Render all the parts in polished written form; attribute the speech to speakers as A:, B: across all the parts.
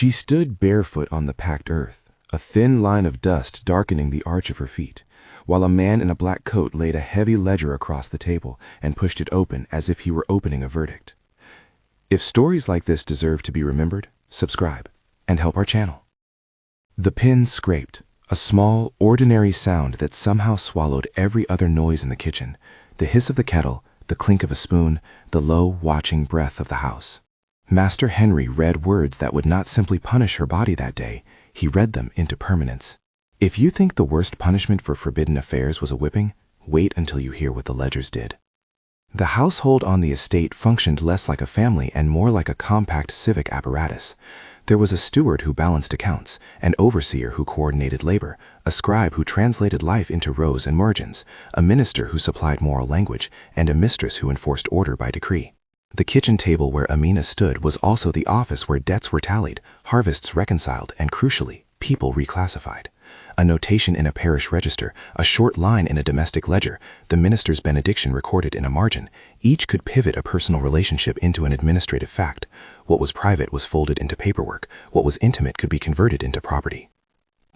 A: She stood barefoot on the packed earth, a thin line of dust darkening the arch of her feet, while a man in a black coat laid a heavy ledger across the table and pushed it open as if he were opening a verdict. If stories like this deserve to be remembered, subscribe and help our channel. The pin scraped, a small, ordinary sound that somehow swallowed every other noise in the kitchen, the hiss of the kettle, the clink of a spoon, the low, watching breath of the house. Master Henry read words that would not simply punish her body that day, he read them into permanence. If you think the worst punishment for forbidden affairs was a whipping, wait until you hear what the ledgers did. The household on the estate functioned less like a family and more like a compact civic apparatus. There was a steward who balanced accounts, an overseer who coordinated labor, a scribe who translated life into rows and margins, a minister who supplied moral language, and a mistress who enforced order by decree. The kitchen table where Amina stood was also the office where debts were tallied, harvests reconciled, and crucially, people reclassified. A notation in a parish register, a short line in a domestic ledger, the minister's benediction recorded in a margin, each could pivot a personal relationship into an administrative fact. What was private was folded into paperwork, what was intimate could be converted into property.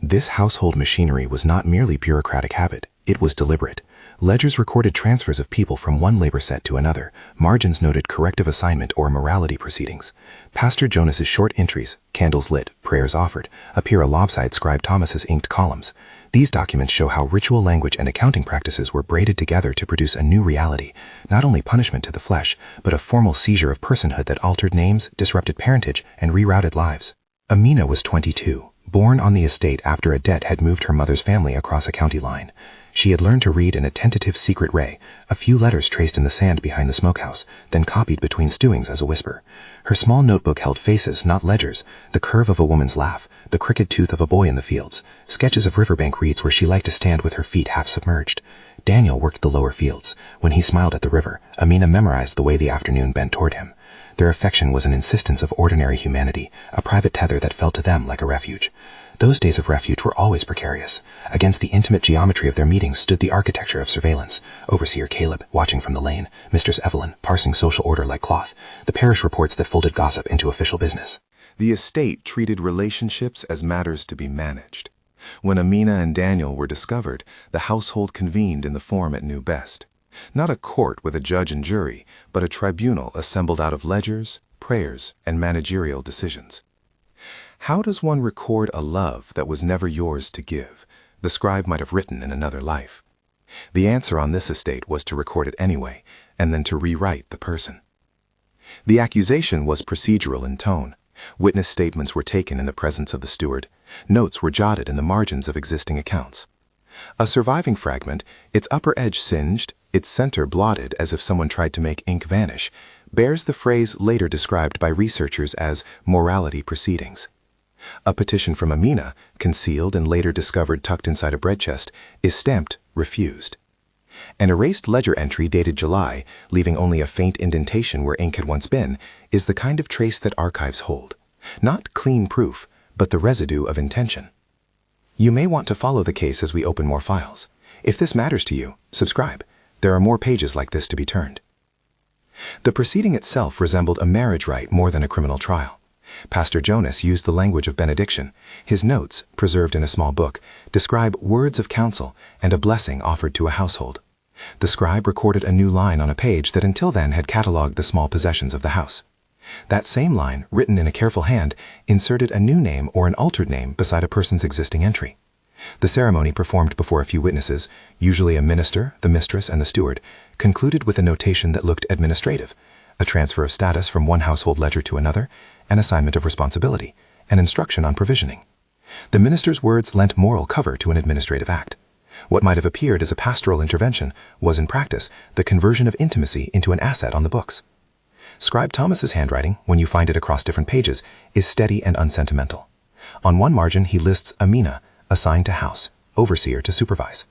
A: This household machinery was not merely bureaucratic habit, it was deliberate. Ledgers recorded transfers of people from one labor set to another. Margins noted corrective assignment or morality proceedings. Pastor Jonas's short entries, candles lit, prayers offered, appear alongside Scribe Thomas's inked columns. These documents show how ritual language and accounting practices were braided together to produce a new reality, not only punishment to the flesh, but a formal seizure of personhood that altered names, disrupted parentage, and rerouted lives. Amina was 22, born on the estate after a debt had moved her mother's family across a county line. She had learned to read in a tentative secret ray, a few letters traced in the sand behind the smokehouse, then copied between stewings as a whisper. Her small notebook held faces, not ledgers, the curve of a woman's laugh, the crooked tooth of a boy in the fields, sketches of riverbank reeds where she liked to stand with her feet half submerged. Daniel worked the lower fields. When he smiled at the river, Amina memorized the way the afternoon bent toward him. Their affection was an insistence of ordinary humanity, a private tether that felt to them like a refuge. Those days of refuge were always precarious. Against the intimate geometry of their meetings stood the architecture of surveillance. Overseer Caleb, watching from the lane. Mistress Evelyn, parsing social order like cloth. The parish reports that folded gossip into official business.
B: The estate treated relationships as matters to be managed. When Amina and Daniel were discovered, the household convened in the form it knew best. Not a court with a judge and jury, but a tribunal assembled out of ledgers, prayers, and managerial decisions. How does one record a love that was never yours to give? The scribe might have written in another life. The answer on this estate was to record it anyway, and then to rewrite the person. The accusation was procedural in tone. Witness statements were taken in the presence of the steward. Notes were jotted in the margins of existing accounts. A surviving fragment, its upper edge singed, its center blotted as if someone tried to make ink vanish, bears the phrase later described by researchers as morality proceedings. A petition from Amina, concealed and later discovered tucked inside a bread chest, is stamped refused. An erased ledger entry dated July, leaving only a faint indentation where ink had once been, is the kind of trace that archives hold. Not clean proof, but the residue of intention. You may want to follow the case as we open more files. If this matters to you, subscribe. There are more pages like this to be turned. The proceeding itself resembled a marriage rite more than a criminal trial. Pastor Jonas used the language of benediction. His notes, preserved in a small book, describe words of counsel and a blessing offered to a household. The scribe recorded a new line on a page that until then had catalogued the small possessions of the house. That same line, written in a careful hand, inserted a new name or an altered name beside a person's existing entry. The ceremony, performed before a few witnesses, usually a minister, the mistress, and the steward, concluded with a notation that looked administrative, a transfer of status from one household ledger to another, an assignment of responsibility, an instruction on provisioning. The minister's words lent moral cover to an administrative act. What might have appeared as a pastoral intervention was in practice the conversion of intimacy into an asset on the books. Scribe Thomas's handwriting, when you find it across different pages, is steady and unsentimental. On one margin he lists Amina, assigned to house, overseer to supervise.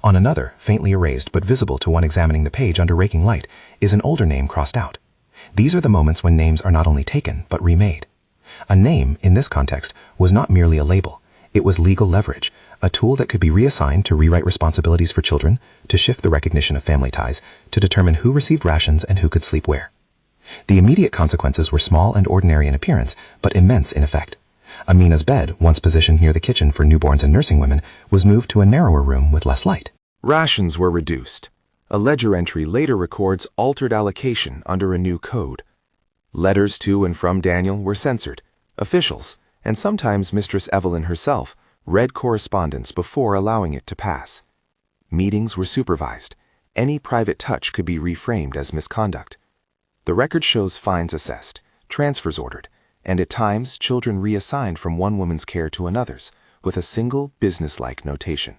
B: On another, faintly erased but visible to one examining the page under raking light, is an older name crossed out. These are the moments when names are not only taken, but remade. A name, in this context, was not merely a label. It was legal leverage, a tool that could be reassigned to rewrite responsibilities for children, to shift the recognition of family ties, to determine who received rations and who could sleep where. The immediate consequences were small and ordinary in appearance, but immense in effect.
C: Amina's bed, once positioned near the kitchen for newborns and nursing women, was moved to a narrower room with less light.
A: Rations were reduced. A ledger entry later records altered allocation under a new code. Letters to and from Daniel were censored. Officials, and sometimes Mistress Evelyn herself, read correspondence before allowing it to pass. Meetings were supervised. Any private touch could be reframed as misconduct. The record shows fines assessed, transfers ordered, and at times children reassigned from one woman's care to another's, with a single businesslike notation.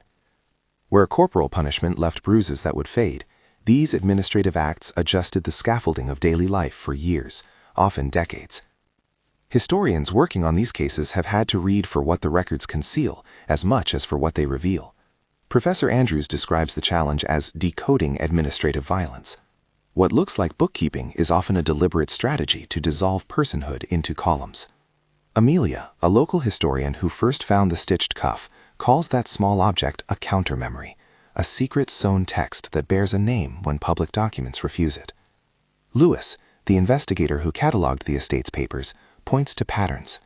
A: Where corporal punishment left bruises that would fade, these administrative acts adjusted the scaffolding of daily life for years, often decades. Historians working on these cases have had to read for what the records conceal as much as for what they reveal. Professor Andrews describes the challenge as decoding administrative violence. What looks like bookkeeping is often a deliberate strategy to dissolve personhood into columns. Amelia, a local historian who first found the stitched cuff, calls that small object a counter-memory, a secret sewn text that bears a name when public documents refuse it. Lewis, the investigator who cataloged the estate's papers, points to patterns,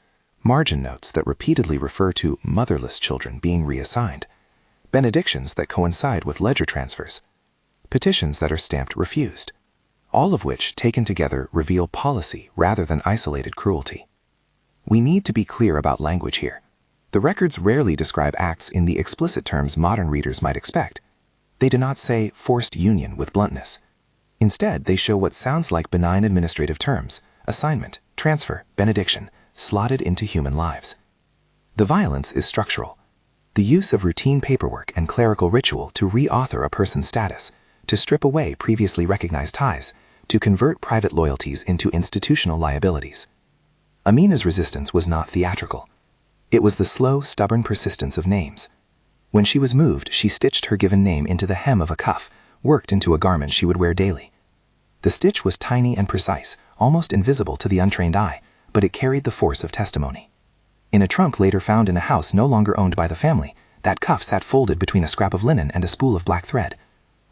A: margin notes that repeatedly refer to motherless children being reassigned, benedictions that coincide with ledger transfers, petitions that are stamped refused, all of which, taken together, reveal policy rather than isolated cruelty. We need to be clear about language here. The records rarely describe acts in the explicit terms modern readers might expect. They do not say forced union with bluntness. Instead, they show what sounds like benign administrative terms: assignment, transfer, benediction, slotted into human lives. The violence is structural. The use of routine paperwork and clerical ritual to reauthor a person's status, to strip away previously recognized ties, to convert private loyalties into institutional liabilities. Amina's resistance was not theatrical. It was the slow, stubborn persistence of names. When she was moved, she stitched her given name into the hem of a cuff, worked into a garment she would wear daily. The stitch was tiny and precise, almost invisible to the untrained eye, but it carried the force of testimony. In a trunk later found in a house no longer owned by the family, that cuff sat folded between a scrap of linen and a spool of black thread,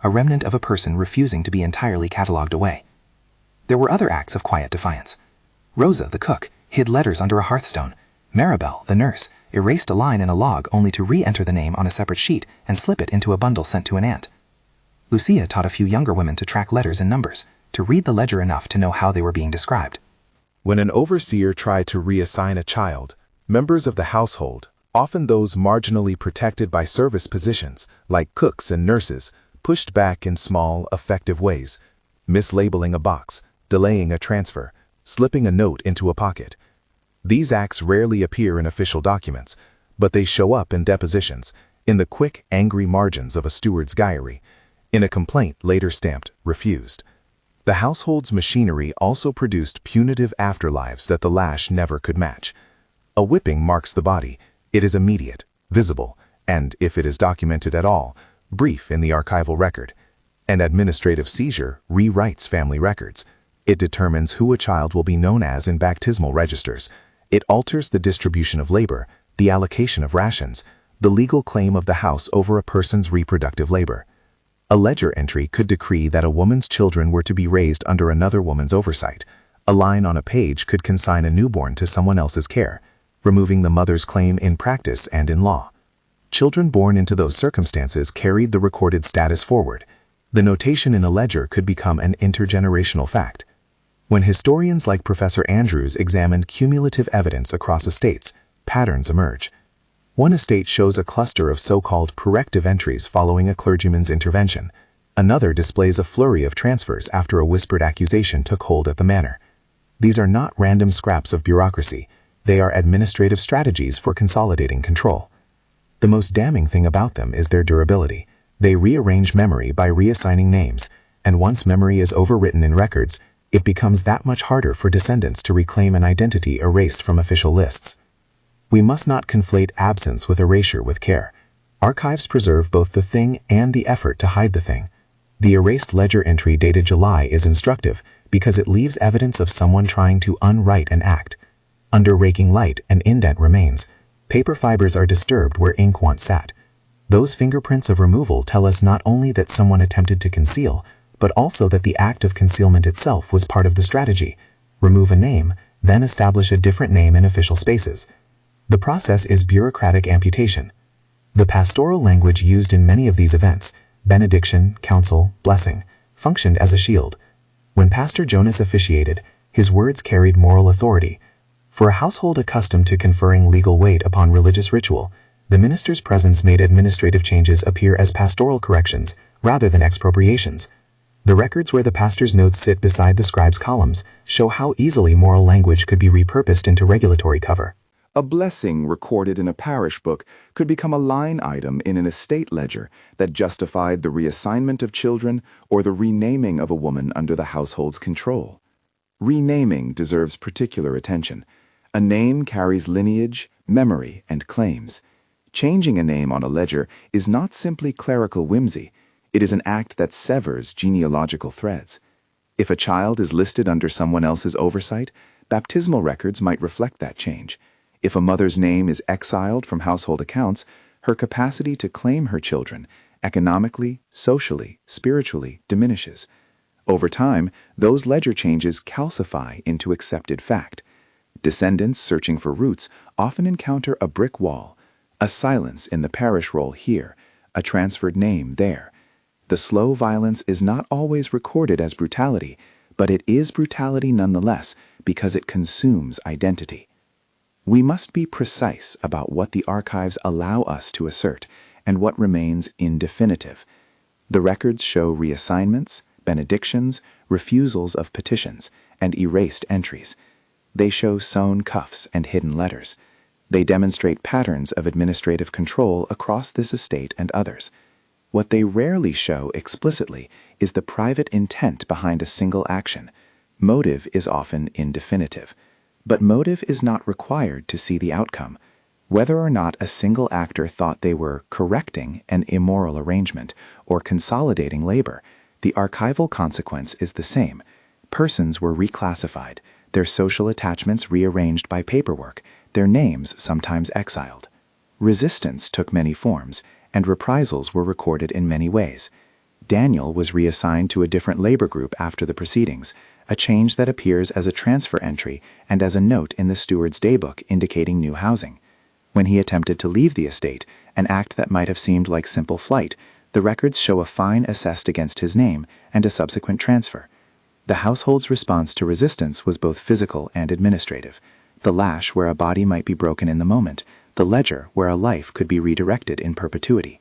A: a remnant of a person refusing to be entirely catalogued away. There were other acts of quiet defiance. Rosa, the cook, hid letters under a hearthstone. Maribel, the nurse, erased a line in a log only to re-enter the name on a separate sheet and slip it into a bundle sent to an aunt. Lucia taught a few younger women to track letters and numbers, to read the ledger enough to know how they were being described.
B: When an overseer tried to reassign a child, members of the household, often those marginally protected by service positions, like cooks and nurses, pushed back in small, effective ways, mislabeling a box, delaying a transfer, slipping a note into a pocket. These acts rarely appear in official documents, but they show up in depositions, in the quick, angry margins of a steward's diary, in a complaint later stamped refused. The household's machinery also produced punitive afterlives that the lash never could match. A whipping marks the body. It is immediate, visible, and, if it is documented at all, brief in the archival record. An administrative seizure rewrites family records. It determines who a child will be known as in baptismal registers. It alters the distribution of labor, the allocation of rations, the legal claim of the house over a person's reproductive labor. A ledger entry could decree that a woman's children were to be raised under another woman's oversight. A line on a page could consign a newborn to someone else's care, removing the mother's claim in practice and in law. Children born into those circumstances carried the recorded status forward. The notation in a ledger could become an intergenerational fact. When historians like Professor Andrews examined cumulative evidence across estates, patterns emerge. One estate shows a cluster of so-called corrective entries following a clergyman's intervention. Another displays a flurry of transfers after a whispered accusation took hold at the manor. These are not random scraps of bureaucracy. They are administrative strategies for consolidating control. The most damning thing about them is their durability. They rearrange memory by reassigning names, and once memory is overwritten in records, it becomes that much harder for descendants to reclaim an identity erased from official lists. We must not conflate absence with erasure with care. Archives preserve both the thing and the effort to hide the thing. The erased ledger entry dated July is instructive because it leaves evidence of someone trying to unwrite an act. Under raking light, an indent remains. Paper fibers are disturbed where ink once sat. Those fingerprints of removal tell us not only that someone attempted to conceal, but also that the act of concealment itself was part of the strategy. Remove a name, then establish a different name in official spaces.
C: The process is bureaucratic amputation. The pastoral language used in many of these events, benediction, counsel, blessing, functioned as a shield. When Pastor Jonas officiated, his words carried moral authority. For a household accustomed to conferring legal weight upon religious ritual, the minister's presence made administrative changes appear as pastoral corrections rather than expropriations. The records where the pastor's notes sit beside the scribe's columns show how easily moral language could be repurposed into regulatory cover.
A: A blessing recorded in a parish book could become a line item in an estate ledger that justified the reassignment of children or the renaming of a woman under the household's control. Renaming deserves particular attention. A name carries lineage, memory, and claims. Changing a name on a ledger is not simply clerical whimsy. It is an act that severs genealogical threads. If a child is listed under someone else's oversight, baptismal records might reflect that change. If a mother's name is exiled from household accounts, her capacity to claim her children, economically, socially, spiritually, diminishes. Over time, those ledger changes calcify into accepted fact. Descendants searching for roots often encounter a brick wall, a silence in the parish roll here, a transferred name there. The slow violence is not always recorded as brutality, but it is brutality nonetheless because it consumes identity. We must be precise about what the archives allow us to assert and what remains indefinitive. The records show reassignments, benedictions, refusals of petitions, and erased entries. They show sewn cuffs and hidden letters. They demonstrate patterns of administrative control across this estate and others. What they rarely show explicitly is the private intent behind a single action. Motive is often indefinitive. But motive is not required to see the outcome. Whether or not a single actor thought they were correcting an immoral arrangement or consolidating labor, the archival consequence is the same. Persons were reclassified, their social attachments rearranged by paperwork, their names sometimes exiled. Resistance took many forms, and reprisals were recorded in many ways. Daniel was reassigned to a different labor group after the proceedings, a change that appears as a transfer entry and as a note in the steward's daybook indicating new housing. When he attempted to leave the estate, an act that might have seemed like simple flight, the records show a fine assessed against his name and a subsequent transfer. The household's response to resistance was both physical and administrative. The lash where a body might be broken in the moment, the ledger where a life could be redirected in perpetuity.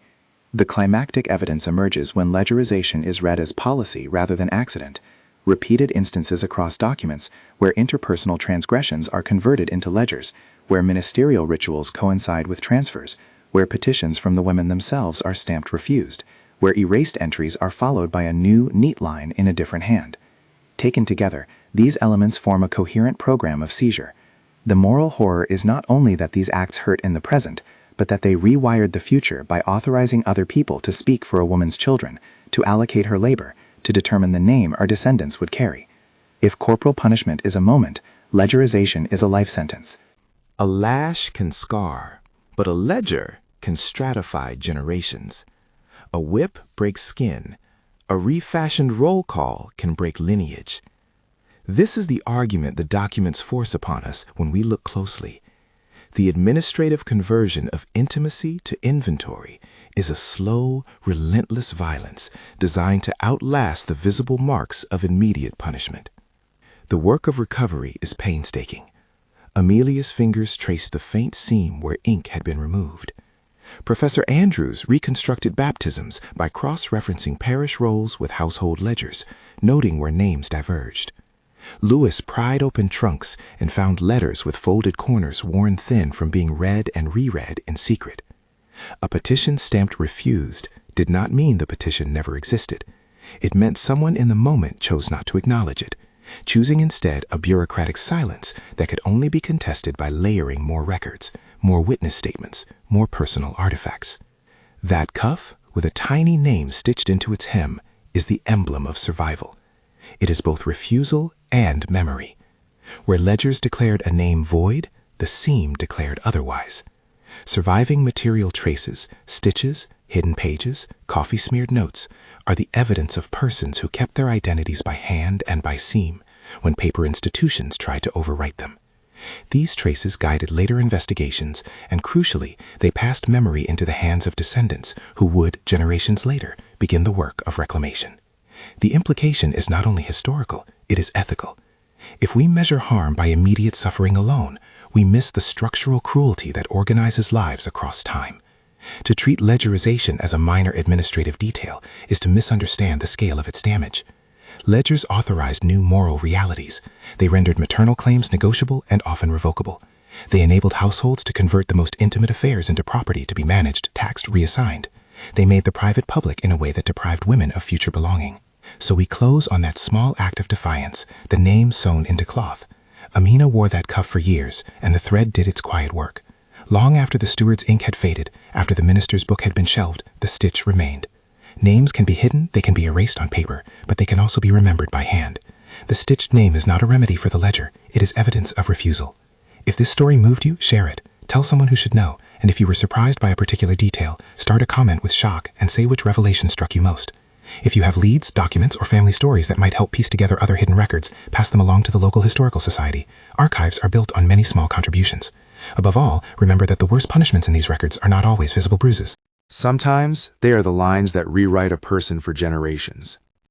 A: The climactic evidence emerges when ledgerization is read as policy rather than accident. Repeated instances across documents where interpersonal transgressions are converted into ledgers, where ministerial rituals coincide with transfers, where petitions from the women themselves are stamped refused, where erased entries are followed by a new, neat line in a different hand. Taken together, these elements form a coherent program of seizure. The moral horror is not only that these acts hurt in the present, but that they rewired the future by authorizing other people to speak for a woman's children, to allocate her labor, to determine the name our descendants would carry. If corporal punishment is a moment, ledgerization is a life sentence.
B: A lash can scar, but a ledger can stratify generations. A whip breaks skin. A refashioned roll call can break lineage. This is the argument the documents force upon us when we look closely. The administrative conversion of intimacy to inventory is a slow, relentless violence designed to outlast the visible marks of immediate punishment. The work of recovery is painstaking. Amelia's fingers traced the faint seam where ink had been removed. Professor Andrews reconstructed baptisms by cross-referencing parish rolls with household ledgers, noting where names diverged. Lewis pried open trunks and found letters with folded corners worn thin from being read and reread in secret. A petition stamped refused did not mean the petition never existed. It meant someone in the moment chose not to acknowledge it, choosing instead a bureaucratic silence that could only be contested by layering more records, more witness statements, more personal artifacts. That cuff, with a tiny name stitched into its hem, is the emblem of survival. It is both refusal and memory. Where ledgers declared a name void, the seam declared otherwise. Surviving material traces, stitches, hidden pages, coffee-smeared notes, are the evidence of persons who kept their identities by hand and by seam when paper institutions tried to overwrite them.
A: These traces guided later investigations, and crucially, they passed memory into the hands of descendants who would, generations later, begin the work of reclamation. The implication is not only historical, it is ethical. If we measure harm by immediate suffering alone, we miss the structural cruelty that organizes lives across time. To treat ledgerization as a minor administrative detail is to misunderstand the scale of its damage. Ledgers authorized new moral realities. They rendered maternal claims negotiable and often revocable. They enabled households to convert the most intimate affairs into property to be managed, taxed, reassigned. They made the private public in a way that deprived women of future belonging. So we close on that small act of defiance, the name sewn into cloth. Amina wore that cuff for years, and the thread did its quiet work. Long after the steward's ink had faded, after the minister's book had been shelved, the stitch remained. Names can be hidden, they can be erased on paper, but they can also be remembered by hand. The stitched name is not a remedy for the ledger, it is evidence of refusal. If this story moved you, share it. Tell someone who should know, and if you were surprised by a particular detail, start a comment with shock and say which revelation struck you most. If you have leads, documents, or family stories that might help piece together other hidden records, pass them along to the local historical society. Archives are built on many small contributions. Above all, remember that the worst punishments in these records are not always visible bruises.
D: Sometimes they are the lines that rewrite a person for generations.